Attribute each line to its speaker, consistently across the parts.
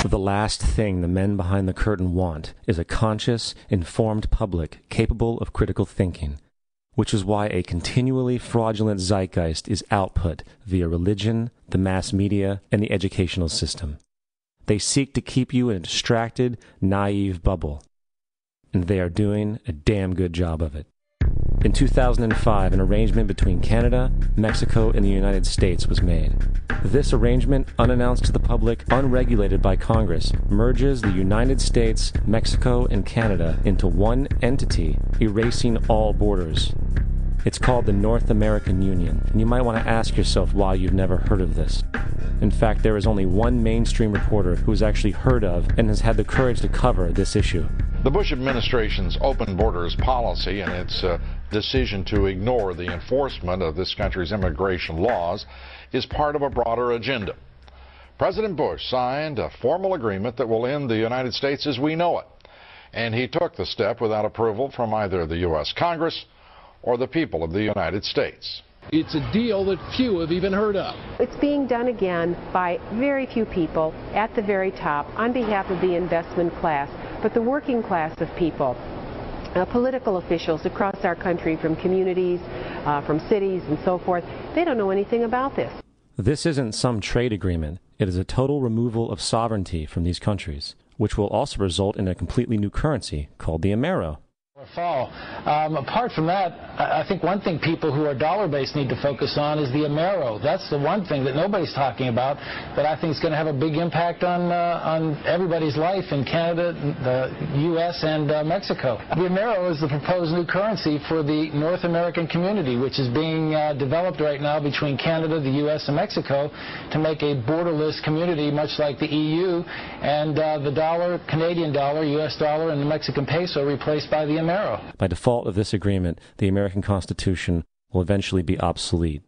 Speaker 1: The last thing the men behind the curtain want is a conscious, informed public capable of critical thinking, which is why a continually fraudulent zeitgeist is output via religion, the mass media, and the educational system. They seek to keep you in a distracted, naive bubble, and they are doing a damn good job of it. In 2005, an arrangement between Canada, Mexico, and the United States was made. This arrangement, unannounced to the public, unregulated by Congress, merges the United States, Mexico, and Canada into one entity, erasing all borders. It's called the North American Union, and you might want to ask yourself why you've never heard of this. In fact, there is only one mainstream reporter who has actually heard of and has had the courage to cover this issue.
Speaker 2: The Bush administration's open borders policy and its decision to ignore the enforcement of this country's immigration laws is part of a broader agenda. President Bush signed a formal agreement that will end the United States as we know it, and he took the step without approval from either the U.S. Congress or the people of the United States.
Speaker 3: It's a deal that few have even heard of.
Speaker 4: It's being done again by very few people at the very top on behalf of the investment class, but the working class of people, political officials across our country, from communities, from cities and so forth, they don't know anything about this.
Speaker 1: This isn't some trade agreement. It is a total removal of sovereignty from these countries, which will also result in a completely new currency called the Amero.
Speaker 5: Fall. Apart from that, I think one thing people who are dollar-based need to focus on is the Amero. That's the one thing that nobody's talking about that I think is going to have a big impact on everybody's life in Canada, the U.S., and Mexico. The Amero is the proposed new currency for the North American community, which is being developed right now between Canada, the U.S., and Mexico to make a borderless community, much like the EU, and the dollar, Canadian dollar, U.S. dollar, and the Mexican peso replaced by the Amero.
Speaker 1: By default of this agreement, the American Constitution will eventually be obsolete.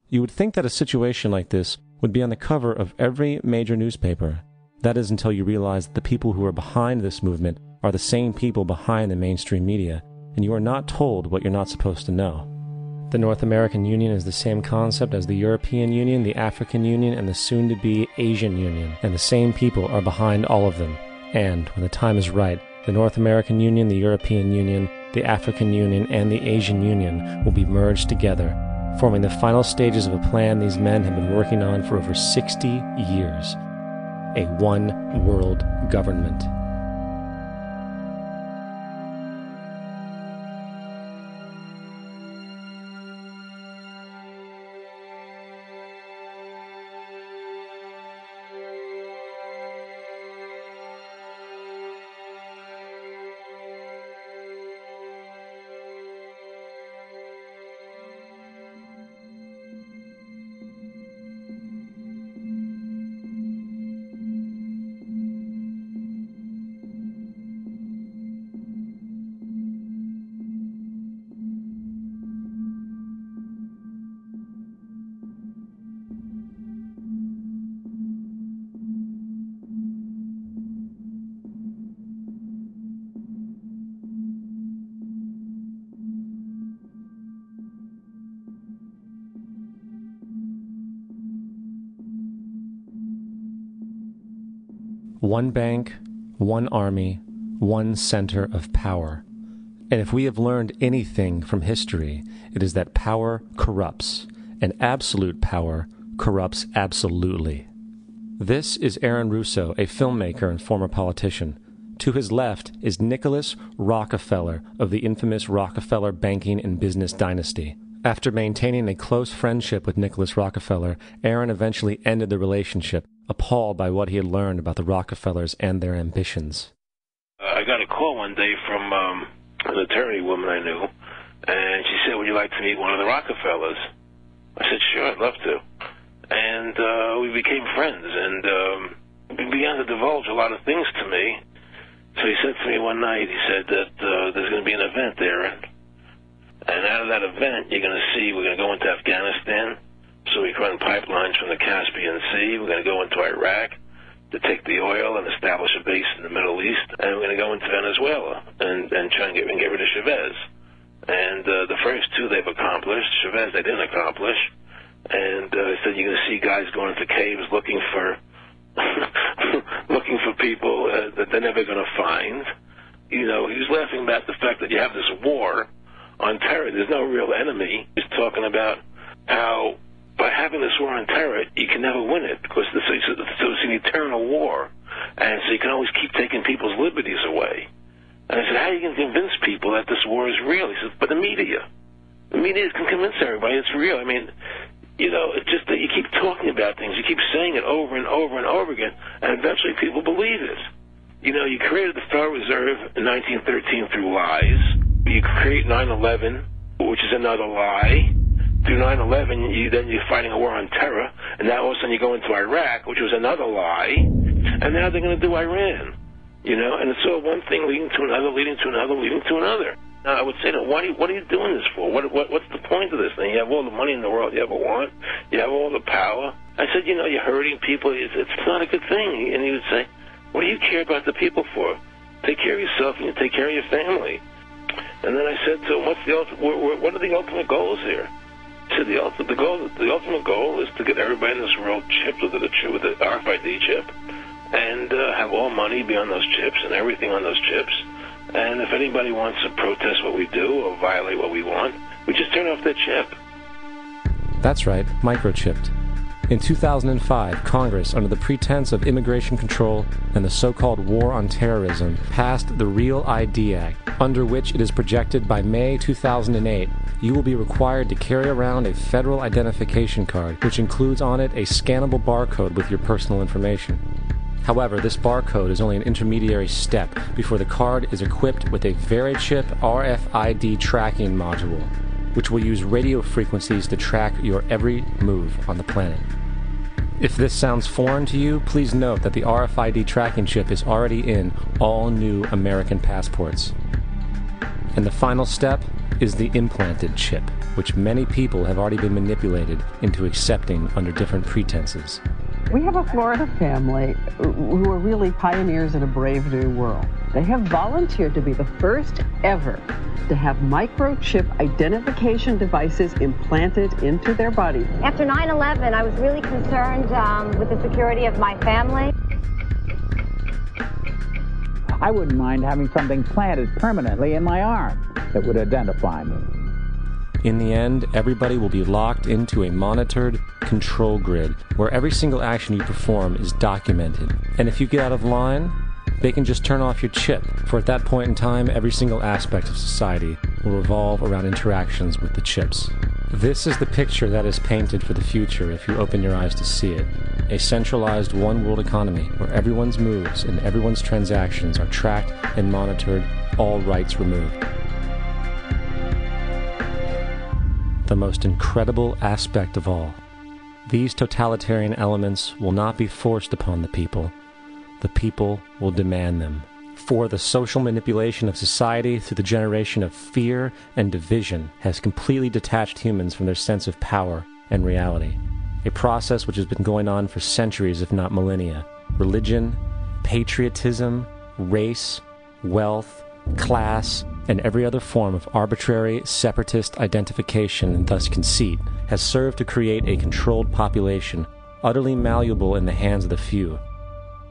Speaker 1: You would think that a situation like this would be on the cover of every major newspaper. That is until you realize that the people who are behind this movement are the same people behind the mainstream media, and you are not told what you're not supposed to know. The North American Union is the same concept as the European Union, the African Union, and the soon-to-be Asian Union, and the same people are behind all of them. And, when the time is right, the North American Union, the European Union, the African Union, and the Asian Union will be merged together, forming the final stages of a plan these men have been working on for over 60 years. A one-world government. One bank, one army, one center of power. And if we have learned anything from history, it is that power corrupts, and absolute power corrupts absolutely. This is Aaron Russo, a filmmaker and former politician. To his left is Nicholas Rockefeller of the infamous Rockefeller banking and business dynasty. After maintaining a close friendship with Nicholas Rockefeller, Aaron eventually ended the relationship, appalled by what he had learned about the Rockefellers and their ambitions.
Speaker 6: I got a call one day from an attorney woman I knew, and she said, "Would you like to meet one of the Rockefellers?" I said, "Sure, I'd love to." And we became friends, and he began to divulge a lot of things to me. So he said to me one night, he said that there's going to be an event there, and out of that event, you're going to see we're going to go into Afghanistan, so we can run pipelines from the Caspian Sea. We're going to go into Iraq to take the oil and establish a base in the Middle East, and we're going to go into Venezuela and try and get rid of Chavez. And the first two they've accomplished. Chavez they didn't accomplish. And he said you're going to see guys going into caves looking for they're never going to find. You know, he was laughing about the fact that you have this war on terror. There's no real enemy. He's talking about how by having this war on terror, you can never win it because it's an eternal war. And so you can always keep taking people's liberties away. And I said, how are you going to convince people that this war is real? He said, but the media can convince everybody it's real. I mean, you know, it's just that you keep talking about things. You keep saying it over and over and over again, and eventually people believe it. You know, you created the Federal Reserve in 1913 through lies. You create 9/11, which is another lie. Through 9/11, then you're fighting a war on terror, and now all of a sudden you go into Iraq, which was another lie, and now they're going to do Iran. You know, and it's all one thing leading to another, leading to another, leading to another. Now, I would say, what are you doing this for? What's the point of this thing? You have all the money in the world you ever want. You have all the power. I said, you know, you're hurting people. It's not a good thing. And he would say, what do you care about the people for? Take care of yourself and you take care of your family. And then I said to him, what are the ultimate goals here? He said, the ultimate goal is to get everybody in this world chipped with the RFID chip and have all money be on those chips and everything on those chips. And if anybody wants to protest what we do or violate what we want, we just turn off their chip.
Speaker 1: That's right, microchipped. In 2005, Congress, under the pretense of immigration control and the so-called war on terrorism, passed the Real ID Act, under which it is projected by May 2008, you will be required to carry around a federal identification card, which includes on it a scannable barcode with your personal information. However, this barcode is only an intermediary step before the card is equipped with a Verichip RFID tracking module, which will use radio frequencies to track your every move on the planet. If this sounds foreign to you, please note that the RFID tracking chip is already in all new American passports. And the final step is the implanted chip, which many people have already been manipulated into accepting under different pretenses.
Speaker 7: We have a Florida family who are really pioneers in a brave new world. They have volunteered to be the first ever to have microchip identification devices implanted into their body.
Speaker 8: After 9/11, I was really concerned with the security of my family.
Speaker 9: I wouldn't mind having something planted permanently in my arm that would identify me.
Speaker 1: In the end, everybody will be locked into a monitored control grid where every single action you perform is documented. And if you get out of line, they can just turn off your chip, for at that point in time, every single aspect of society will revolve around interactions with the chips. This is the picture that is painted for the future if you open your eyes to see it. A centralized one-world economy where everyone's moves and everyone's transactions are tracked and monitored, all rights removed. The most incredible aspect of all. These totalitarian elements will not be forced upon the people. The people will demand them. For the social manipulation of society through the generation of fear and division has completely detached humans from their sense of power and reality. A process which has been going on for centuries, if not millennia. Religion, patriotism, race, wealth, class, and every other form of arbitrary, separatist identification and thus conceit has served to create a controlled population, utterly malleable in the hands of the few.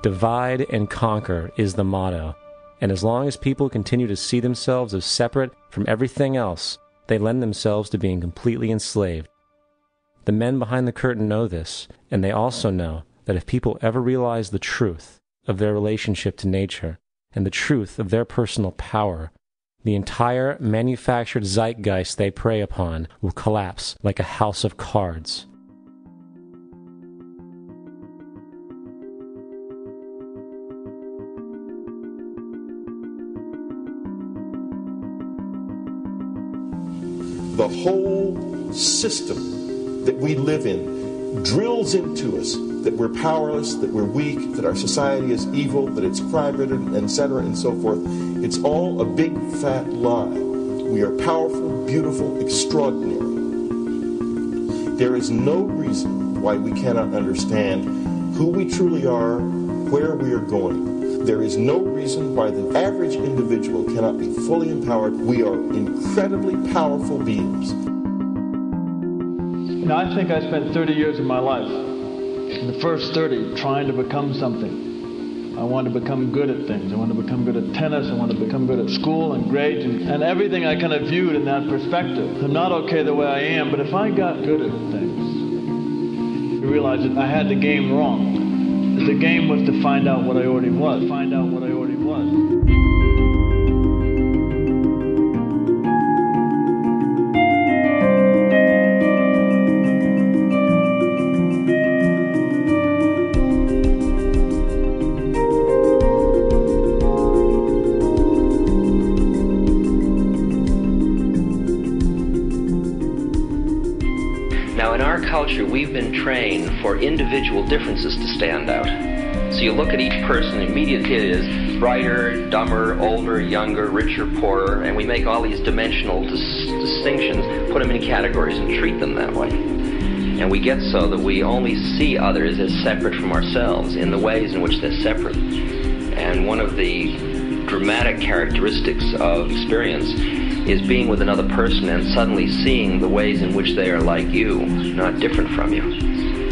Speaker 1: Divide and conquer is the motto, and as long as people continue to see themselves as separate from everything else, they lend themselves to being completely enslaved. The men behind the curtain know this, and they also know that if people ever realize the truth of their relationship to nature and the truth of their personal power, the entire manufactured zeitgeist they prey upon will collapse like a house of cards.
Speaker 10: The whole system that we live in drills into us that we're powerless, that we're weak, that our society is evil, that it's crime-ridden, etc., and so forth. It's all a big, fat lie. We are powerful, beautiful, extraordinary. There is no reason why we cannot understand who we truly are, where we are going. There is no reason why the average individual cannot be fully empowered. We are incredibly powerful beings.
Speaker 11: You know, I think I spent 30 years of my life, in the first 30, trying to become something. I wanted to become good at things. I wanted to become good at tennis. I wanted to become good at school and grades and everything I kind of viewed in that perspective. I'm not okay the way I am, but if I got good at things, I realized that I had the game wrong. The game was to find out what I already was. Find out what I already was.
Speaker 12: Culture, we've been trained for individual differences to stand out. So you look at each person, immediately it is brighter, dumber, older, younger, richer, poorer, and we make all these dimensional distinctions, put them in categories and treat them that way. And we get so that we only see others as separate from ourselves in the ways in which they're separate. And one of the dramatic characteristics of experience is being with another person and suddenly seeing the ways in which they are like you, not different from you,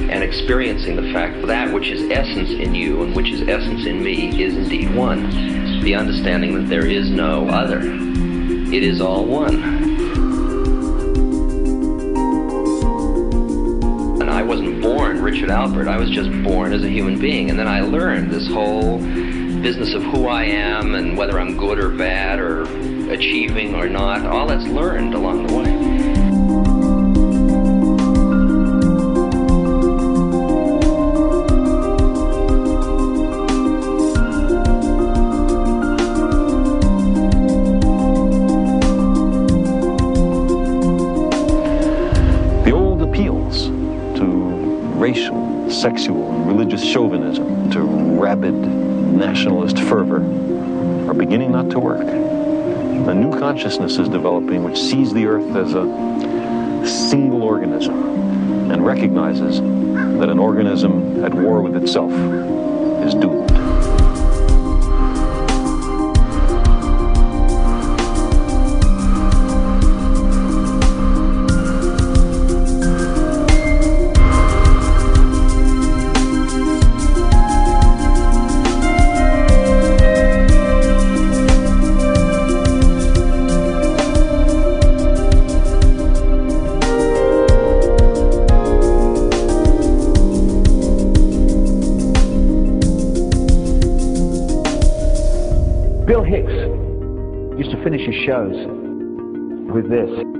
Speaker 12: and experiencing the fact that which is essence in you and which is essence in me is indeed one. The understanding that there is no other. It is all one. And I wasn't born Richard Albert, I was just born as a human being, and then I learned this whole business of who I am and whether I'm good or bad or achieving or not. All that's learned along the way.
Speaker 13: The old appeals to racial, sexual, and religious chauvinism, to rabid nationalist fervor, are beginning not to work. A new consciousness is developing which sees the earth as a single organism and recognizes that an organism at war with itself is doomed.
Speaker 9: Finish his shows with this.